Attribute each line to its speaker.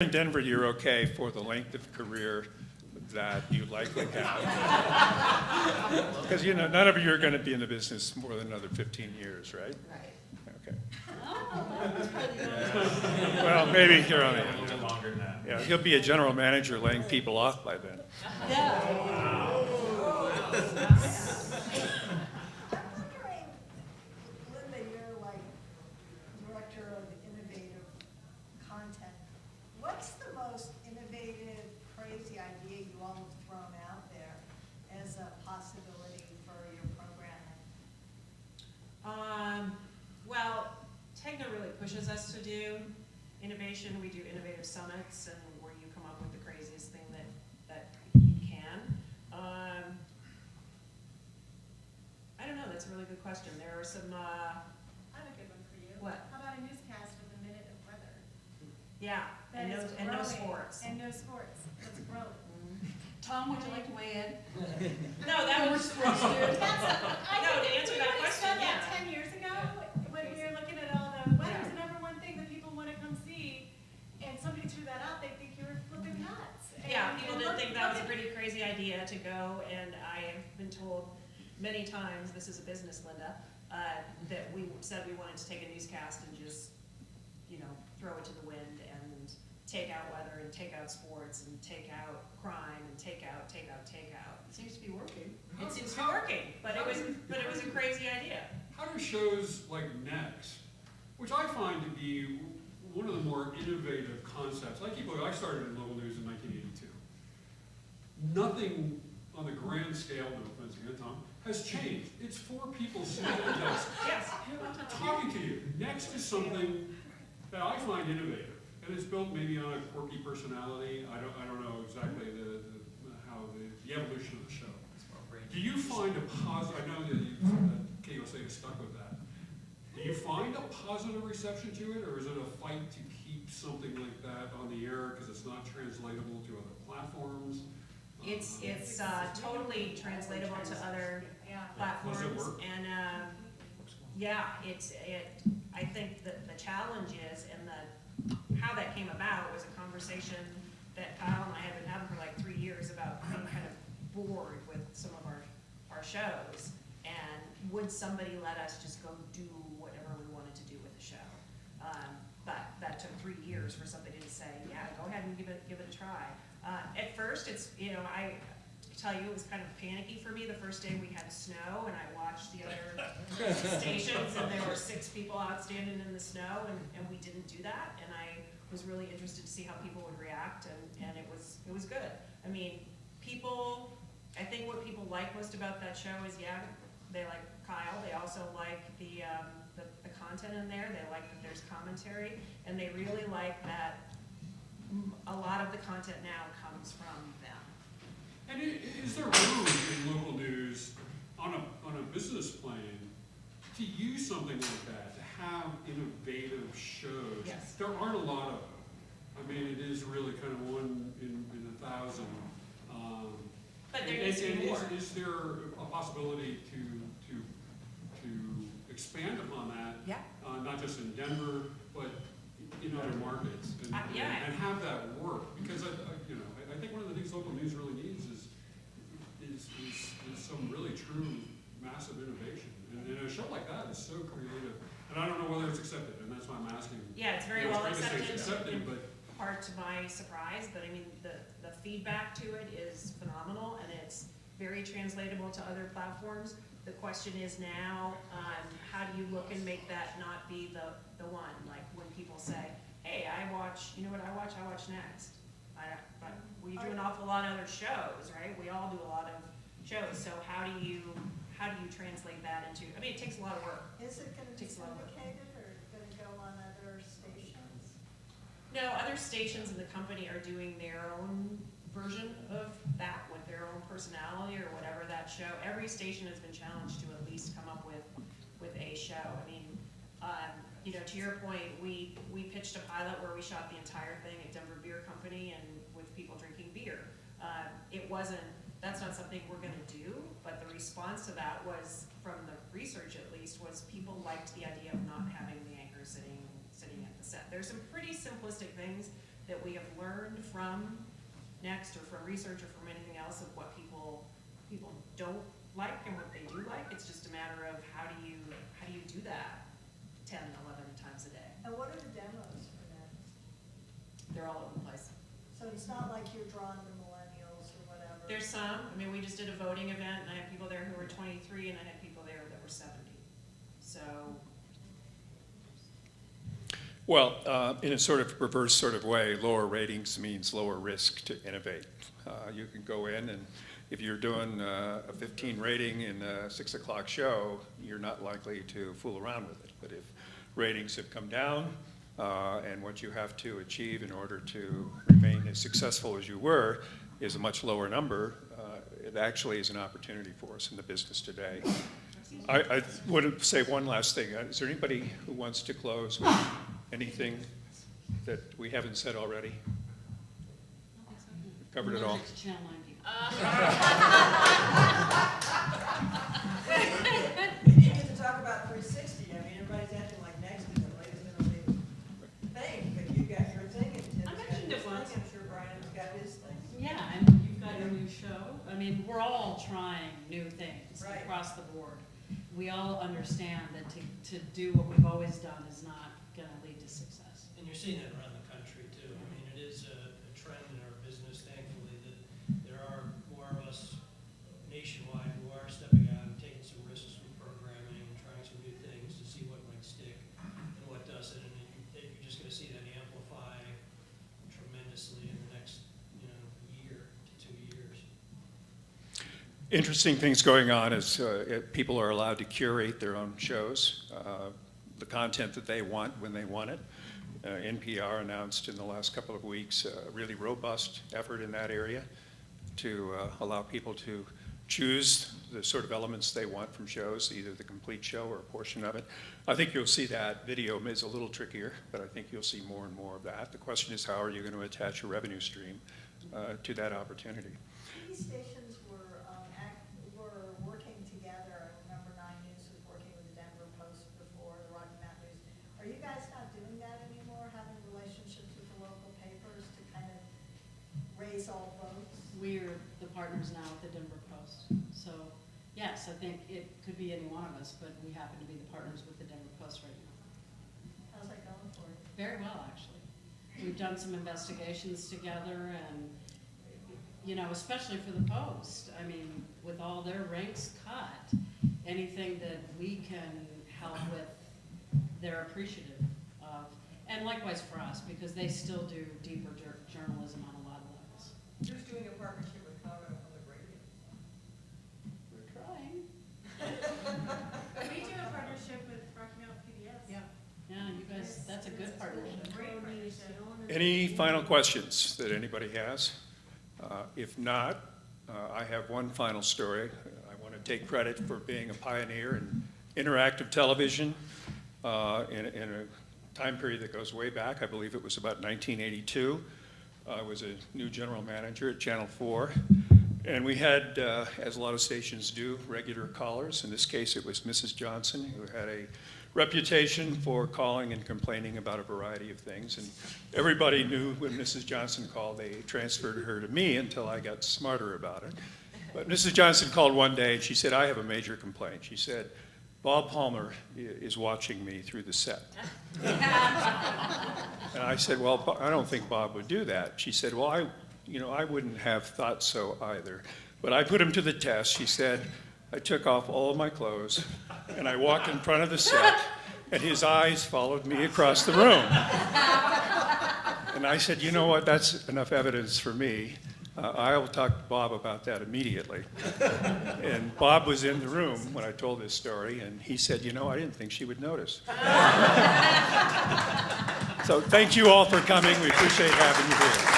Speaker 1: In Denver, you're okay for the length of career that you likely have. Because, you know, none of you are going to be in the business more than another 15 years, right?
Speaker 2: Right.
Speaker 1: Okay.
Speaker 2: Oh,
Speaker 1: Well, maybe you're on
Speaker 3: A little bit longer than that.
Speaker 1: Yeah, you'll be a general manager laying people off by then.
Speaker 2: yeah.
Speaker 4: I'm wondering, Linda, you're like director of innovative content. What's the most innovative, crazy idea you all have thrown out there as a possibility for your programming?
Speaker 5: Well, Tegna really pushes us to do innovation. We do innovative summits, and where you come up with the craziest thing that you can. I don't know. That's a really good question. There are some.
Speaker 6: I have a good one for you.
Speaker 5: What?
Speaker 6: How about a newscast with a minute of weather?
Speaker 5: Yeah, and no
Speaker 6: growing.
Speaker 5: sports.
Speaker 6: And no sports. That's growing.
Speaker 2: Tom, would you like to weigh in?
Speaker 5: No, that was supposed to.
Speaker 6: To answer
Speaker 5: that question,
Speaker 6: said that
Speaker 5: yeah.
Speaker 6: 10 years ago when we were looking at all the weather's the number one thing that people want to come see, and somebody threw that out, they think you're flipping nuts.
Speaker 5: Yeah, people did think that was a pretty crazy idea to go, and I have been told many times, this is a business, Linda, that we said we wanted to take a newscast and just, you know, throw it to the wind and take out weather and take out sports and take out crime and take out.
Speaker 2: It seems to be working.
Speaker 5: It seems to be working, but it was a crazy idea.
Speaker 7: How do shows like Next, which I find to be one of the more innovative concepts, I started in local news in 1982. Nothing on the grand scale, no offense again, Tom, has changed. It's four people sitting at a desk
Speaker 5: Yes.
Speaker 7: talking to you. Next is something that I find innovative, and it's built maybe on a quirky personality. I don't know exactly how the evolution of the show. Do you find a positive? I know that KUSA is stuck with that. Do you find a positive reception to it, or is it a fight to keep something like that on the air because it's not translatable to other platforms?
Speaker 5: It's totally translatable to other platforms.
Speaker 7: Does it work?
Speaker 5: And yeah, I think that the challenge is, and how that came about was a conversation that Kyle and I have been having for like 3 years about being kind of bored with some of our shows, and would somebody let us just go do whatever we wanted to do with the show? But that took 3 years for somebody to say, yeah, go ahead and give it a try. At first, it's, you know, I tell you, it was kind of panicky for me the first day we had snow, and I watched the other stations, and there were 6 people out standing in the snow, and we didn't do that, and I was really interested to see how people would react, and it was good. I mean, I think what people like most about that show is, yeah, they like Kyle, they also like the content in there, they like that there's commentary, and they really like that a lot of the content now comes from them.
Speaker 7: And is there room in local news on a business plane to use something like that, to have innovative shows?
Speaker 5: Yes.
Speaker 7: There aren't a lot of them. I mean, it is really kind of one in 1,000.
Speaker 5: But there needs to be more.
Speaker 7: Is there a possibility to expand upon that?
Speaker 5: Yeah.
Speaker 7: Not just in Denver, but in other markets, and have that work? Because I think one of the things local news really needs is some really true massive innovation. And a show like that is so creative, and I don't know whether it's accepted, and that's why I'm asking.
Speaker 5: Yeah, it's very
Speaker 7: You know,
Speaker 5: well
Speaker 7: it's great to say it's
Speaker 5: accepted.
Speaker 7: but
Speaker 5: Part to my surprise, but I mean, the feedback to it is phenomenal, and it's very translatable to other platforms. The question is now, how do you look and make that not be the one? Like when people say, hey, I watch, you know what I watch? I watch Next. But we do an awful lot of other shows, right? We all do a lot of shows, so how do you translate that into, I mean, it takes a lot of work.
Speaker 4: Is it going to be syndicated or going to go on other stations?
Speaker 5: No, other stations in the company are doing their own version of that with their own personality or whatever that show. Every station has been challenged to at least come up with a show. I mean, you know, to your point, we pitched a pilot where we shot the entire thing at Denver Beer Company and with people drinking beer. That's not something we're going to do, but the response to that was, from the research at least, was people liked the idea of not having the anchor sitting at the set. There's some pretty simplistic things that we have learned from Next or from research or from anything else of what people don't like and what they do like. It's just a matter of how do you do that 10, 11 times a day.
Speaker 4: And what are the demos for that?
Speaker 5: They're all over the place.
Speaker 4: So it's not like you're drawing the millennials or whatever?
Speaker 5: There's some, I mean, we just did a voting event and I had people there who were 23 and I had people there that were 70. So,
Speaker 1: Well, in a sort of reverse sort of way, lower ratings means lower risk to innovate. You can go in and if you're doing a 15 rating in a 6 o'clock show, you're not likely to fool around with it. But if ratings have come down and what you have to achieve in order to remain as successful as you were is a much lower number, it actually is an opportunity for us in the business today. I would say one last thing. Is there anybody who wants to close with anything that we haven't said already? We've covered it all.
Speaker 3: We didn't get to talk about 360. I mean, everybody's acting like Next is the latest innovative thing, but you got your thing, and Tim's
Speaker 5: I
Speaker 3: got
Speaker 5: mentioned
Speaker 3: his
Speaker 5: it
Speaker 3: thing.
Speaker 5: once.
Speaker 3: I'm sure Brian's got his thing.
Speaker 8: Yeah, and you've got your new show. I mean, we're all trying new things
Speaker 3: Right.
Speaker 8: across the board. We all understand that to do what we've always done is not gonna lead to success.
Speaker 9: And you're seeing that around the country too. I mean, it is a trend in our business, thankfully, that there are more of us nationwide who are stepping out and taking some risks with programming, trying some new things to see what might stick and what doesn't. And you're just gonna see that amplify tremendously in the next, year to 2 years.
Speaker 1: Interesting things going on is people are allowed to curate their own shows, the content that they want when they want it. NPR announced in the last couple of weeks a really robust effort in that area to allow people to choose the sort of elements they want from shows, either the complete show or a portion of it. I think you'll see that. Video is a little trickier, but I think you'll see more and more of that. The question is, how are you going to attach a revenue stream to that opportunity?
Speaker 4: TV stations were working together. I remember 9 News was working with the Denver Post before, the Rocky Mountain News. Are you guys not doing that anymore, having relationships with the local papers to kind of raise all boats?
Speaker 8: We're the partners now with the Denver Post. So, yes, I think it could be any one of us, but we happen to be the partners with the Denver Post right now.
Speaker 4: How's that going for you?
Speaker 8: Very well, actually. We've done some investigations together and, especially for the Post. I mean, with all their ranks cut, anything that we can help with, they're appreciative of. And likewise for us, because they still do deeper journalism on a lot of levels.
Speaker 3: Who's doing a partnership with Colorado Public Radio?
Speaker 8: We're trying.
Speaker 6: We do a partnership with Rocky Mountain PBS.
Speaker 8: Yeah, you guys, that's a good partnership.
Speaker 6: Great partnership.
Speaker 1: Any final questions that anybody has? If not, I have one final story. I want to take credit for being a pioneer in interactive television in a time period that goes way back. I believe it was about 1982. I was a new general manager at Channel 4. And we had, as a lot of stations do, regular callers. In this case, it was Mrs. Johnson, who had a reputation for calling and complaining about a variety of things. And everybody knew when Mrs. Johnson called, they transferred her to me until I got smarter about it. But Mrs. Johnson called one day and she said, I have a major complaint. She said, Bob Palmer is watching me through the set. And I said, well, I don't think Bob would do that. She said, well, I wouldn't have thought so either. But I put him to the test. She said, I took off all of my clothes and I walked in front of the set and his eyes followed me across the room. And I said, you know what, that's enough evidence for me. I will talk to Bob about that immediately. And Bob was in the room when I told this story, and he said, I didn't think she would notice. So thank you all for coming. We appreciate having you here.